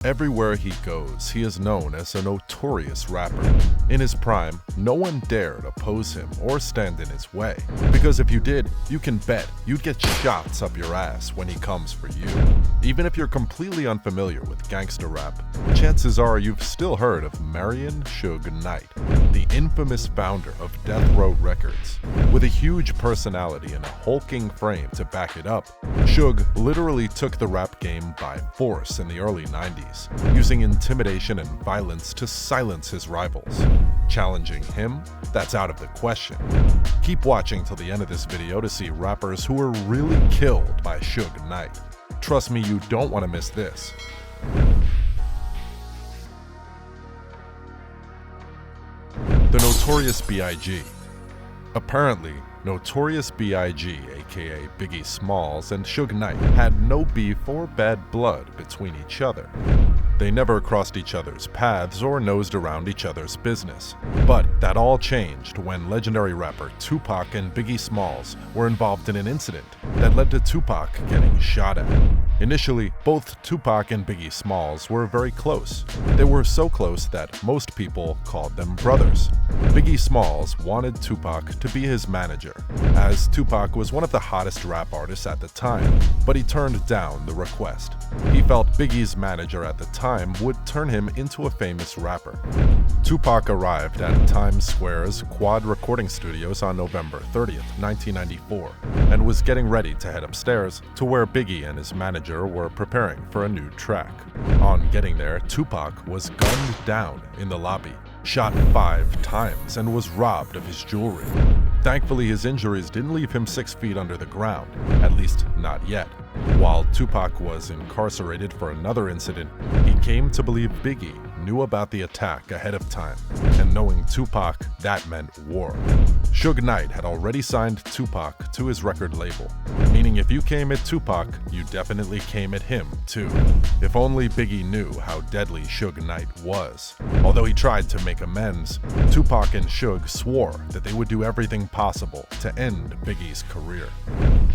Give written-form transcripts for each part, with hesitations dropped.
Everywhere he goes, he is known as a notorious rapper. In his prime, no one dared oppose him or stand in his way, because if you did, you can bet you'd get shots up your ass when he comes for you. Even if you're completely unfamiliar with gangsta rap, chances are you've still heard of Marion Suge Knight, the infamous founder of Death Row Records. With a huge personality and a hulking frame to back it up, Suge literally took the rap game by force in the early 90s. Using intimidation and violence to silence his rivals. Challenging him? That's out of the question. Keep watching till the end of this video to see rappers who were really killed by Suge Knight. Trust me, you don't want to miss this. The Notorious B.I.G. Apparently, Notorious B.I.G., aka Biggie Smalls, and Suge Knight had no beef or bad blood between each other. They never crossed each other's paths or nosed around each other's business. But that all changed when legendary rapper Tupac and Biggie Smalls were involved in an incident that led to Tupac getting shot at. Initially, both Tupac and Biggie Smalls were very close. They were so close that most people called them brothers. Biggie Smalls wanted Tupac to be his manager, as Tupac was one of the hottest rap artists at the time, but he turned down the request. He felt Biggie's manager at the time would turn him into a famous rapper. Tupac arrived at Times Square's Quad Recording Studios on November 30th, 1994, and was getting ready to head upstairs to where Biggie and his manager were preparing for a new track. On getting there, Tupac was gunned down in the lobby, shot 5 times, and was robbed of his jewelry. Thankfully, his injuries didn't leave him 6 feet under the ground, at least not yet. While Tupac was incarcerated for another incident, he came to believe Biggie knew about the attack ahead of time, and knowing Tupac, that meant war. Suge Knight had already signed Tupac to his record label, meaning if you came at Tupac, you definitely came at him too. If only Biggie knew how deadly Suge Knight was. Although he tried to make amends, Tupac and Suge swore that they would do everything possible to end Biggie's career.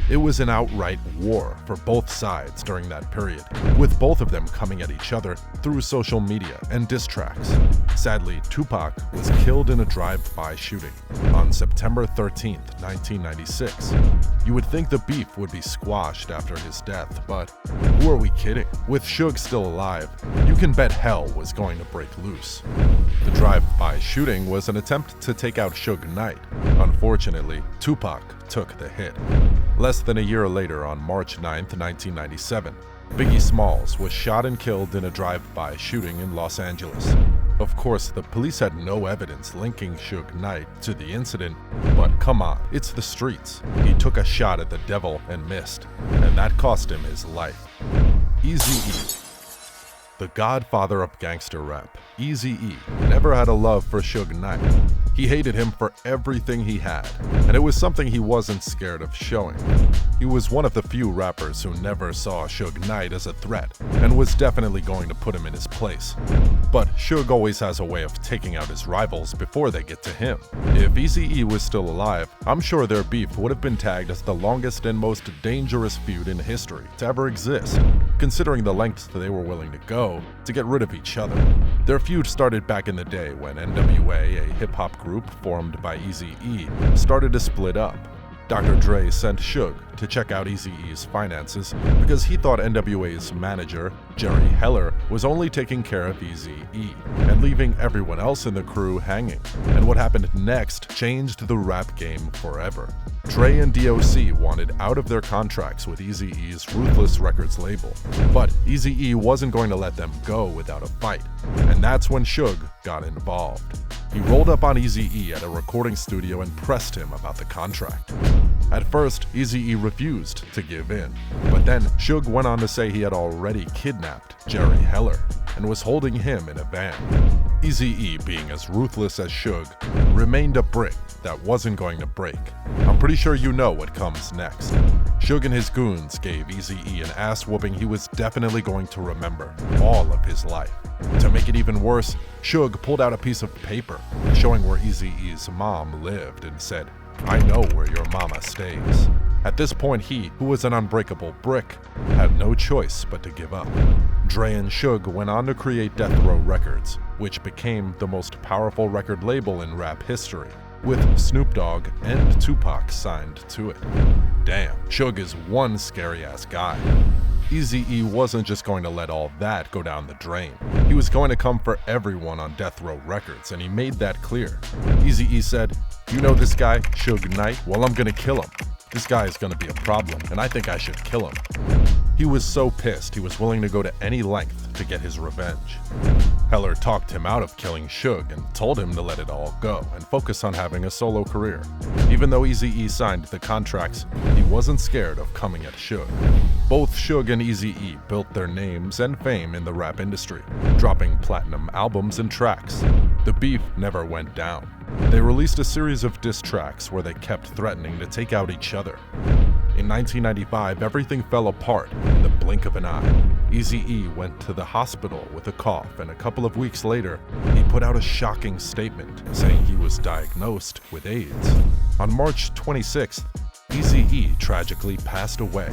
It was an outright war for both sides during that period, with both of them coming at each other through social media and diss tracks. Sadly, Tupac was killed in a drive-by shooting on September 13, 1996. You would think the beef would be squashed after his death, but who are we kidding? With Suge still alive, you can bet hell was going to break loose. The drive-by shooting was an attempt to take out Suge Knight. Unfortunately, Tupac took the hit. Less than a year later, on March 9, 1997, Biggie Smalls was shot and killed in a drive-by shooting in Los Angeles. Of course, the police had no evidence linking Suge Knight to the incident, but come on, it's the streets. He took a shot at the devil and missed, and that cost him his life. EazyE. The godfather of gangster rap, EazyE never had a love for Suge Knight. He hated him for everything he had, and it was something he wasn't scared of showing. He was one of the few rappers who never saw Suge Knight as a threat, and was definitely going to put him in his place. But Suge always has a way of taking out his rivals before they get to him. If EazyE was still alive, I'm sure their beef would have been tagged as the longest and most dangerous feud in history to ever exist, considering the lengths they were willing to go to get rid of each other. Their feud started back in the day when NWA, a hip-hop group formed by EazyE, started to split up. Dr. Dre sent Suge to check out EazyE's finances because he thought NWA's manager, Jerry Heller, was only taking care of EazyE and leaving everyone else in the crew hanging. And what happened next changed the rap game forever. Dre and DOC wanted out of their contracts with EazyE's Ruthless Records label, but EazyE wasn't going to let them go without a fight, and that's when Suge got involved. He rolled up on EazyE at a recording studio and pressed him about the contract. At first, EazyE refused to give in, but then Suge went on to say he had already kidnapped Jerry Heller and was holding him in a van. EazyE, being as ruthless as Suge, remained a brick that wasn't going to break. I'm pretty sure you know what comes next. Suge and his goons gave EazyE an ass whooping he was definitely going to remember all of his life. To make it even worse, Suge pulled out a piece of paper showing where EazyE's mom lived and said, "I know where your mama stays." At this point, he, who was an unbreakable brick, had no choice but to give up. Dre and Suge went on to create Death Row Records, which became the most powerful record label in rap history, with Snoop Dogg and Tupac signed to it. Damn, Suge is one scary-ass guy. EazyE wasn't just going to let all that go down the drain. He was going to come for everyone on Death Row Records, and he made that clear. EazyE said, "You know this guy, Suge Knight? Well, I'm gonna kill him. This guy is gonna be a problem, and I think I should kill him." He was so pissed he was willing to go to any length to get his revenge. Heller talked him out of killing Suge and told him to let it all go and focus on having a solo career. Even though EazyE signed the contracts, he wasn't scared of coming at Suge. Both Suge and EazyE built their names and fame in the rap industry, dropping platinum albums and tracks. The beef never went down. They released a series of diss tracks where they kept threatening to take out each other. In 1995, everything fell apart in the blink of an eye. EazyE went to the hospital with a cough, and a couple of weeks later, he put out a shocking statement saying he was diagnosed with AIDS. On March 26th, EazyE tragically passed away.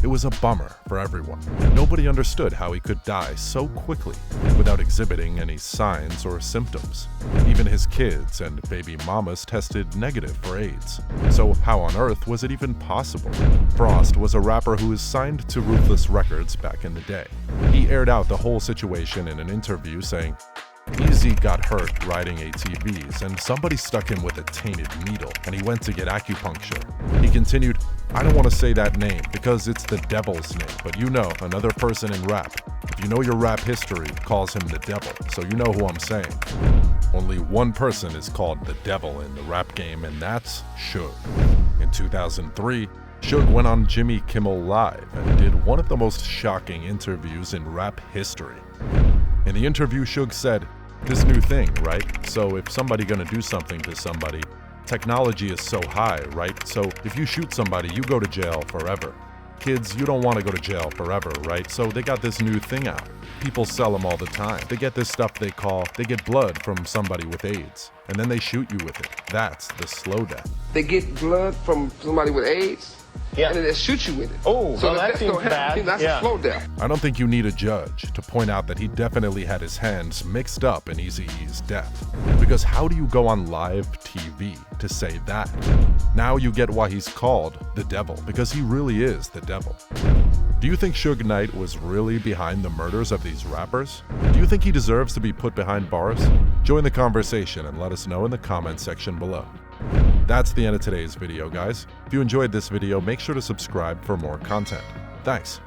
It was a bummer for everyone. Nobody understood how he could die so quickly without exhibiting any signs or symptoms. Even his kids and baby mamas tested negative for AIDS. So how on earth was it even possible? Frost was a rapper who was signed to Ruthless Records back in the day. He aired out the whole situation in an interview saying, "Eazy got hurt riding ATVs, and somebody stuck him with a tainted needle, and he went to get acupuncture." He continued, "I don't want to say that name because it's the devil's name, but you know, another person in rap, if you know your rap history, calls him the devil, so you know who I'm saying." Only one person is called the devil in the rap game, and that's Suge. In 2003, Suge went on Jimmy Kimmel Live and did one of the most shocking interviews in rap history. In the interview, Suge said, "This new thing, right? So if somebody gonna do something to somebody, technology is so high, right? So if you shoot somebody, you go to jail forever. Kids, you don't want to go to jail forever, right? So they got this new thing out. People sell them all the time. They get this stuff they get blood from somebody with AIDS, and then they shoot you with it. That's the slow death." They get blood from somebody with AIDS? Yeah. And then they shoot you with it. Oh, so well, that seems bad. That's a slow death. I don't think you need a judge to point out that he definitely had his hands mixed up in EazyE's death. Because how do you go on live TV to say that? Now you get why he's called the devil, because he really is the devil. Do you think Suge Knight was really behind the murders of these rappers? Do you think he deserves to be put behind bars? Join the conversation and let us know in the comment section below. That's the end of today's video, guys. If you enjoyed this video, make sure to subscribe for more content. Thanks.